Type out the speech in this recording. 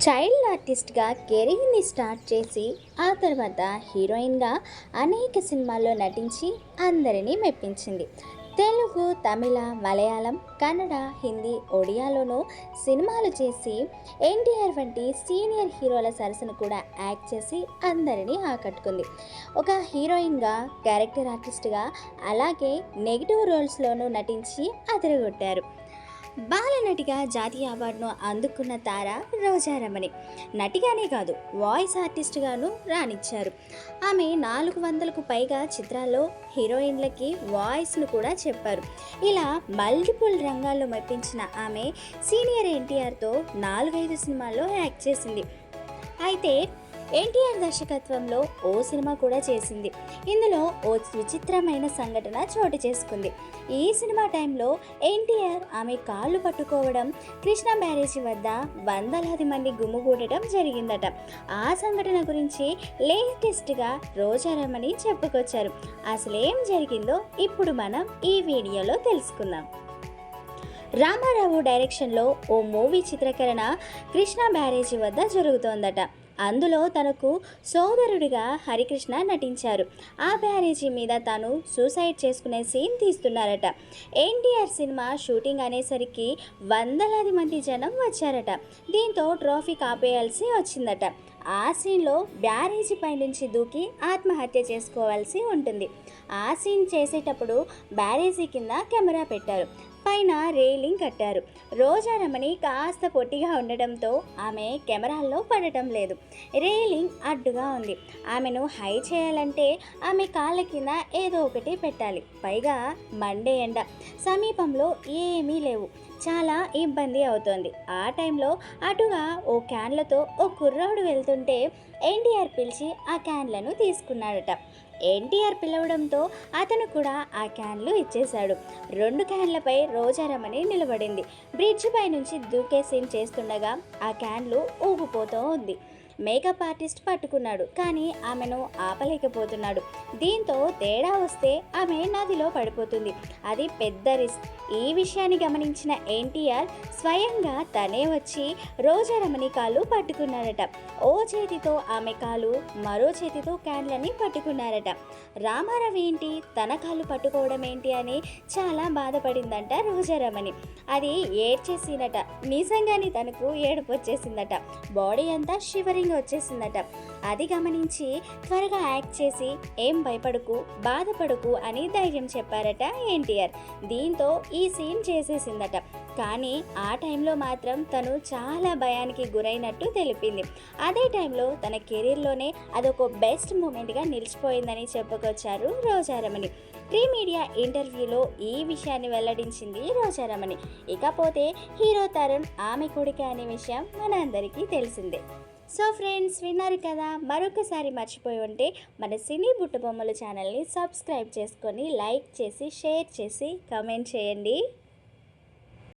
Child ఆర్టిస్ట్గా కెరీర్ని start చేసి ఆ తర్వాత హీరోయిన్గా అనేక సినిమాల్లో నటించి అందరినీ మెప్పించింది. తెలుగు, తమిళ, మలయాళం, కన్నడ, హిందీ, ఒడియాలోనూ సినిమాలు చేసి ఎన్టీఆర్ వంటి సీనియర్ హీరోల సరసన కూడా యాక్ట్ చేసి అందరినీ ఆకట్టుకుంది. ఒక హీరోయిన్గా, క్యారెక్టర్ ఆర్టిస్ట్గా, అలాగే నెగిటివ్ రోల్స్లోనూ నటించి అదరగొట్టారు. బాలనటిగా జాతీయ అవార్డును అందుకున్న తార రోజారమణి నటిగానే కాదు, వాయిస్ ఆర్టిస్ట్గాను రాణించారు. ఆమె 400కు పైగా చిత్రాల్లో హీరోయిన్లకి వాయిస్ను కూడా చెప్పారు. ఇలా మల్టిపుల్ రంగాల్లో మెప్పించిన ఆమె సీనియర్ ఎన్టీఆర్తో 4-5 సినిమాల్లో యాక్ట్ చేసింది. అయితే ఎన్టీఆర్ దర్శకత్వంలో ఓ సినిమా కూడా చేసింది. ఇందులో ఓ విచిత్రమైన సంఘటన చోటు చేసుకుంది. ఈ సినిమా టైంలో ఎన్టీఆర్ ఆమె కాళ్ళు పట్టుకోవడం, కృష్ణా బ్యారేజీ వద్ద వందలాది మంది గుమ్ముగూడటం జరిగిందట. ఆ సంఘటన గురించి లేటెస్ట్గా రోజారమణి చెప్పుకొచ్చారు. అసలేం జరిగిందో ఇప్పుడు మనం ఈ వీడియోలో తెలుసుకుందాం. రామారావు డైరెక్షన్లో ఓ మూవీ చిత్రీకరణ కృష్ణా బ్యారేజీ వద్ద జరుగుతోందట. అందులో తనకు సోదరుడిగా హరికృష్ణ నటించారు. ఆ బ్యారేజీ మీద తాను సూసైడ్ చేసుకునే సీన్ తీస్తున్నారట. ఎన్టీఆర్ సినిమా షూటింగ్ అనేసరికి వందలాది మంది జనం వచ్చారట. దీంతో ట్రాఫిక్ ఆపేయాల్సి వచ్చిందట. ఆ సీన్లో బ్యారేజీ పై నుంచి దూకి ఆత్మహత్య చేసుకోవాల్సి ఉంటుంది. ఆ సీన్ చేసేటప్పుడు బ్యారేజీ కింద కెమెరా పెట్టారు, పైన రైలింగ్ కట్టారు. రోజారమణి కాస్త పొట్టిగా ఉండటంతో ఆమె కెమెరాల్లో పడటం లేదు. రైలింగ్ అడ్డుగా ఉంది. ఆమెను హై చేయాలంటే ఆమె కాళ్ళ కింద ఏదో ఒకటి పెట్టాలి. పైగా మండే ఎండ, సమీపంలో ఏమీ లేవు. చాలా ఇబ్బంది అవుతోంది. ఆ టైంలో అటుగా ఓ క్యాన్లతో ఓ కుర్రాడు వెళ్తుంటే ఎన్టీఆర్ పిలిచి ఆ క్యాన్లను తీసుకున్నాడట. ఎన్టీఆర్ పిలవడంతో అతను కూడా ఆ క్యాన్లు ఇచ్చేశాడు. 2 క్యాన్లపై రోజారమణి నిలబడింది. బ్రిడ్జ్ పై నుంచి దూకే సీన్ చేస్తుండగా ఆ క్యాన్లు ఊగిపోతూ ఉంది. మేకప్ ఆర్టిస్ట్ పట్టుకున్నాడు, కానీ ఆమెను ఆపలేకపోతున్నాడు. దీంతో తేడా వస్తే ఆమె నదిలో పడిపోతుంది. అది పెద్ద రిస్క్. ఈ విషయాన్ని గమనించిన ఎన్టీఆర్ స్వయంగా తనే వచ్చి రోజారమణి కాలు పట్టుకున్నారట. ఓ చేతితో ఆమె కాలు, మరో చేతితో క్యాన్లని పట్టుకున్నారట. రామారావు ఏంటి తన కాలు పట్టుకోవడం ఏంటి అని చాలా బాధపడిందంట రోజారమణి. అది ఏడ్చేసినట. నిజంగానే తనకు ఏడుపు వచ్చేసిందట. బాడీ అంతా షివరింగ్ వచ్చేసిందట. అది గమనించి త్వరగా యాక్ట్ చేసి ఏం భయపడకు, బాధపడకు అని ధైర్యం చెప్పారట ఎన్టీఆర్. దీంతో ఈ సీన్ చేసేసిందట. కానీ ఆ టైంలో మాత్రం తను చాలా భయానికి గురైనట్టు తెలిపింది. అదే టైంలో తన కెరీర్లోనే అదొక బెస్ట్ మూమెంట్గా నిలిచిపోయిందని చెప్పుకొచ్చారు రోజారమణి. ప్రీ మీడియా ఇంటర్వ్యూలో ఈ విషయాన్ని వెల్లడించింది రోజారమణి. ఇకపోతే హీరో తరుణ్ ఆమె కొడుకే అనే విషయం మన అందరికీ తెలిసిందే. సో ఫ్రెండ్స్, విన్నారు కదా. మరొకసారి మర్చిపోయి ఉంటే మన సినీ బుట్టబొమ్మల ఛానల్ని సబ్స్క్రైబ్ చేసుకొని లైక్ చేసి, షేర్ చేసి, కామెంట్ చేయండి.